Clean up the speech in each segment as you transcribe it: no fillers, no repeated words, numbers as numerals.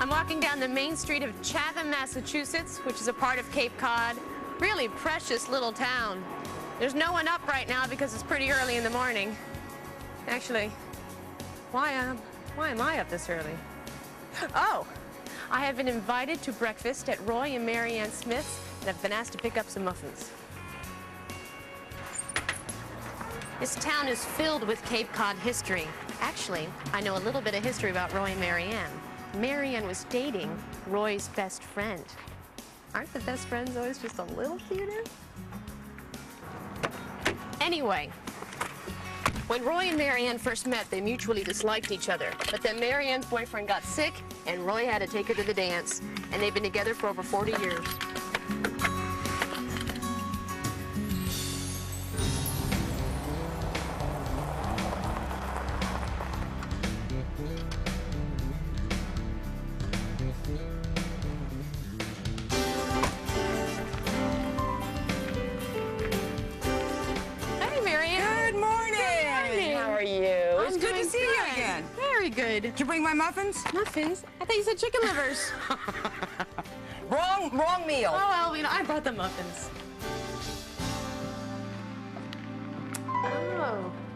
I'm walking down the main street of Chatham, Massachusetts, which is a part of Cape Cod. Really precious little town. There's no one up right now because it's pretty early in the morning. Actually, why am I up this early? Oh, I have been invited to breakfast at Roy and Mary Ann Smith's, and I've been asked to pick up some muffins. This town is filled with Cape Cod history. Actually, I know a little bit of history about Roy and Mary Ann. Mary Ann was dating Roy's best friend. Aren't the best friends always just a little cuter? Anyway, when Roy and Mary Ann first met, they mutually disliked each other. But then Mary Ann's boyfriend got sick, and Roy had to take her to the dance. And they've been together for over 40 years. Very good. Did you bring my muffins? Muffins? I thought you said chicken livers. Wrong meal. Oh, well, you know, I brought the muffins.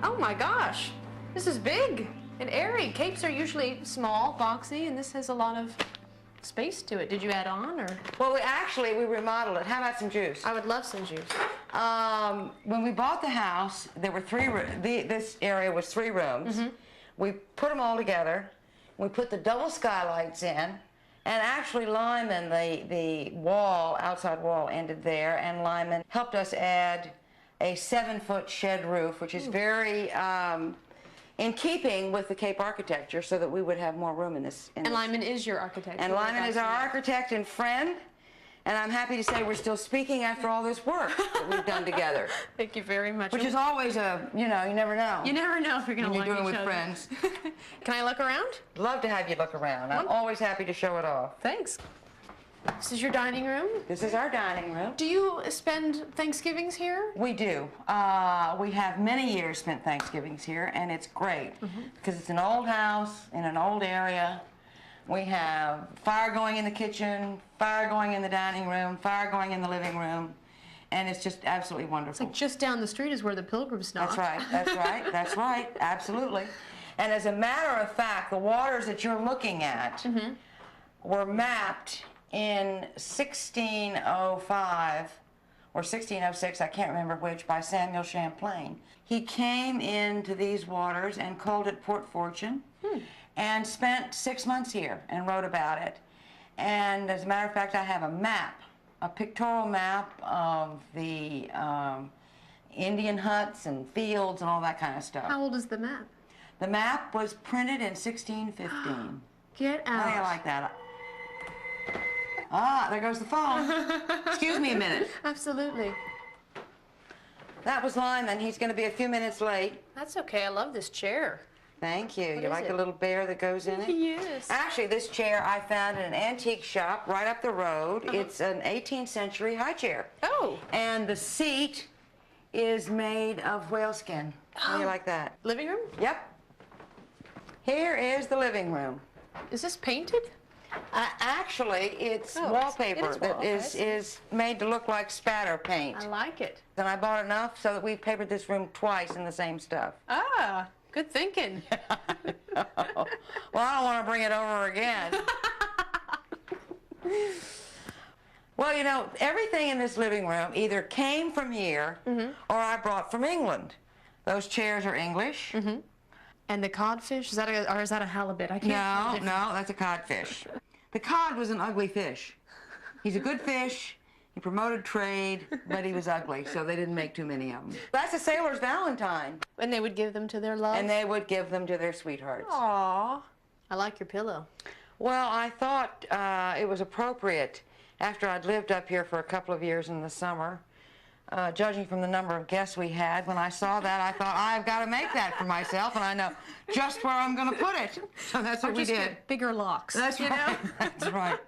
Oh my gosh. This is big and airy. Capes are usually small, boxy, and this has a lot of space to it. Did you add on, or? Well, we remodeled it. How about some juice? I would love some juice. When we bought the house, there were this area was 3 rooms. Mm-hmm. We put them all together. We put the double skylights in, and actually Lyman, the wall, outside wall ended there, and Lyman helped us add a 7-foot shed roof, which is very in keeping with the Cape architecture, so that we would have more room in this. And Lyman is your architect. And Lyman is our architect and friend. And I'm happy to say we're still speaking after all this work that we've done together. Thank you very much. Which is always you never know. You never know if you're going to like each other. When you're doing with friends. Can I look around? Love to have you look around. I'm always happy to show it off. Thanks. This is your dining room? This is our dining room. Do you spend Thanksgivings here? We do. We have many years spent Thanksgivings here, and it's great because it's an old house in an old area. We have fire going in the kitchen, fire going in the dining room, fire going in the living room, and it's just absolutely wonderful. It's like just down the street is where the Pilgrims knock. That's right, that's right, that's right, absolutely. And as a matter of fact, the waters that you're looking at were mapped in 1605 or 1606, I can't remember which, by Samuel Champlain. He came into these waters and called it Port Fortune. And spent 6 months here and wrote about it. And as a matter of fact, I have a map, a pictorial map of the Indian huts and fields and all that kind of stuff. How old is the map? The map was printed in 1615. Get out. How do you like that? Ah, there goes the phone. Excuse me a minute. Absolutely. That was Lyman. He's going to be a few minutes late. That's okay. I love this chair. Thank you. What You like the little bear that goes in it? Yes. Actually, this chair I found in an antique shop right up the road. It's an 18th century high chair. Oh. And the seat is made of whale skin. How do you like that? Living room? Yep. Here is the living room. Is this painted? Actually, it's wallpaper that is made to look like spatter paint. I like it. And I bought enough so that we've papered this room twice in the same stuff. Ah. Good thinking. Well, I don't want to bring it over again. Well, you know, everything in this living room either came from here or I brought from England. Those chairs are English. And the codfish, is that a halibut? I can't. No, that's a codfish. The cod was an ugly fish. He's a good fish. He promoted trade, but he was ugly, so they didn't make too many of them. That's a sailor's valentine. And they would give them to their love? And they would give them to their sweethearts. Aww. I like your pillow. Well, I thought it was appropriate after I'd lived up here for a couple of years in the summer. Judging from the number of guests we had, when I saw that, I thought, I've got to make that for myself, and I know just where I'm going to put it. So that's what we did. Get bigger locks. That's right. That's right.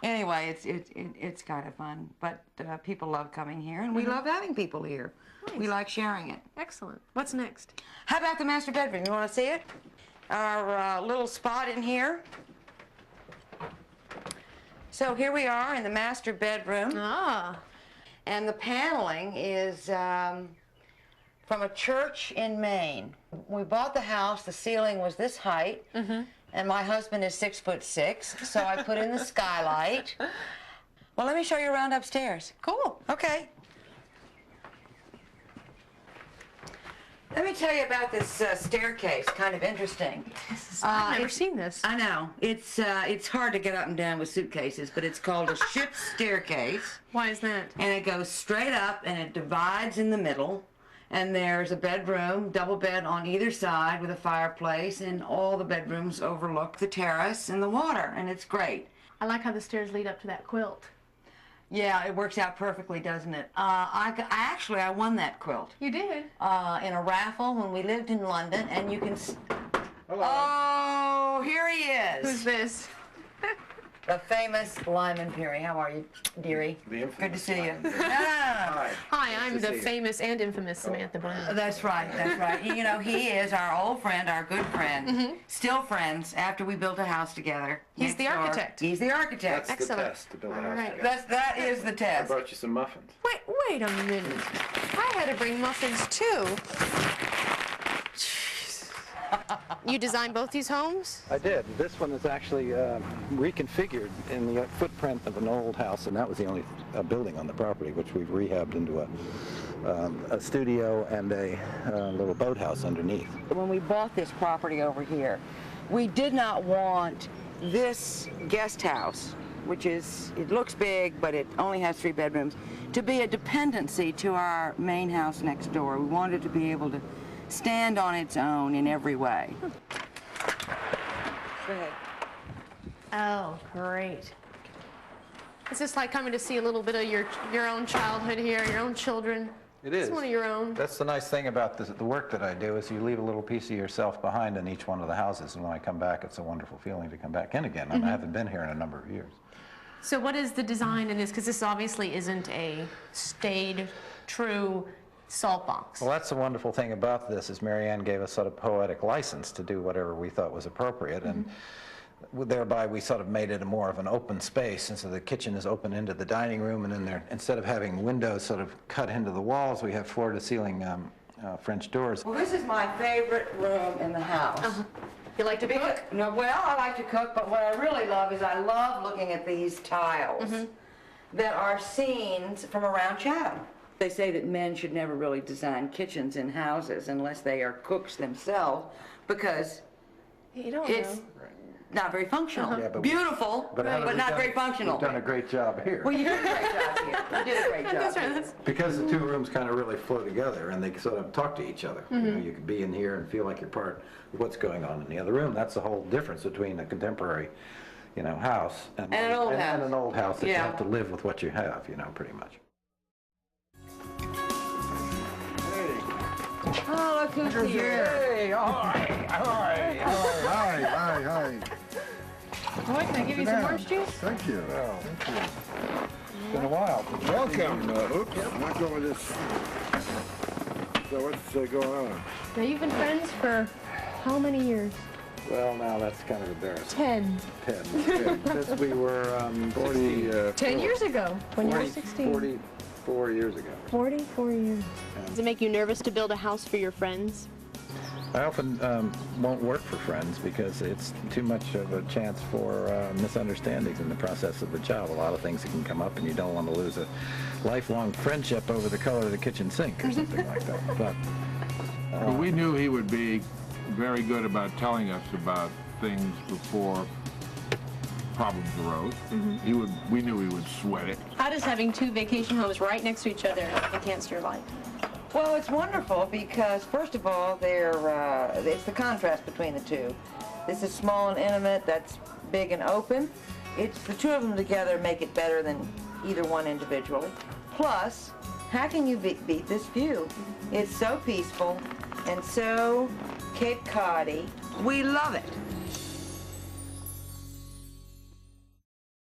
Anyway, it's kind of fun, but people love coming here, and we love having people here. Nice. We like sharing it. Excellent. What's next? How about the master bedroom? You want to see it? Our little spot in here. So here we are in the master bedroom. Ah. And the paneling is from a church in Maine. When we bought the house, the ceiling was this height, and my husband is 6'6", so I put in the skylight. Well, let me show you around upstairs. Cool. Okay. Let me tell you about this staircase, kind of interesting. I've never seen this. I know. It's hard to get up and down with suitcases, but it's called a ship's staircase. Why is that? And it goes straight up and it divides in the middle. And there's a bedroom, double bed on either side with a fireplace, and all the bedrooms overlook the terrace and the water, and it's great. I like how the stairs lead up to that quilt. Yeah, it works out perfectly, doesn't it? I won that quilt. You did? In a raffle when we lived in London, and you can... Hello. Oh, here he is. Who's this? The famous Lyman Peary. How are you, dearie? The infamous Good to see you. Lyman No, Peary. no, no, no. Hi. Hi, I'm to the see you. famous and infamous Samantha Brown. That's right, that's right. You know, he is our old friend, our good friend. Still friends after we built a house together. He's next the door. architect. He's the architect. That's Excellent. the test to build a All house right. together. That is the I test. brought you some muffins. Wait a minute. I had to bring muffins too. You designed both these homes? I did. This one is actually reconfigured in the footprint of an old house, and that was the only building on the property, which we've rehabbed into a studio and a little boathouse underneath. When we bought this property over here, we did not want this guest house, which is, it looks big, but it only has 3 bedrooms, to be a dependency to our main house next door. We wanted to be able to stand on its own in every way. Go ahead. Oh, great. Is this like coming to see a little bit of your own childhood here, your own children? It is. It's one of your own. That's the nice thing about the work that I do, is you leave a little piece of yourself behind in each one of the houses, and when I come back, it's a wonderful feeling to come back in again. And I haven't been here in a number of years. So what is the design in this? Because this obviously isn't a stayed, true salt box. Well, that's the wonderful thing about this, is Mary Ann gave us sort of poetic license to do whatever we thought was appropriate, and thereby we sort of made it more of an open space, and so the kitchen is open into the dining room, and in there, instead of having windows sort of cut into the walls, we have floor-to-ceiling French doors. Well, this is my favorite room in the house. You like to cook? No, well, I like to cook, but what I really love is I love looking at these tiles that are scenes from around Chatham. They say that men should never really design kitchens in houses unless they are cooks themselves, because You don't it's know. not very functional. Yeah, but beautiful, but not very functional. We've done a great job here. Well, you did a great job here. You did a great job. That's right. here. Because the two rooms kind of really flow together, and they sort of talk to each other. You know, you can be in here and feel like you're part of what's going on in the other room. That's the whole difference between a contemporary, you know, house and an old house. And an old house that you Yeah. have to live with what you have, you know, pretty much. Oh, look who's here. Hey, hi, hi, Hi, hi, hi. Boy, can I give you some orange juice? Thank you. It's been a while. Welcome. Oops, not going this. So what's going on? Now, you've been friends for how many years? Well, now that's kind of embarrassing. 10. 10. Since we were 40. 10 years ago, when you were 16. 44 years ago. 44 years. Does it make you nervous to build a house for your friends? I often won't work for friends because it's too much of a chance for misunderstandings in the process of the job. A lot of things that can come up, and you don't want to lose a lifelong friendship over the color of the kitchen sink or something like that. But Well, we knew he would be very good about telling us about things before problems arose. We knew he would sweat it. How does having 2 vacation homes right next to each other enhance your life? Well, it's wonderful because, first of all, it's the contrast between the two. This is small and intimate, that's big and open. It's the two of them together make it better than either one individually. Plus, how can you beat this view? It's so peaceful and so Cape Cod-y. We love it.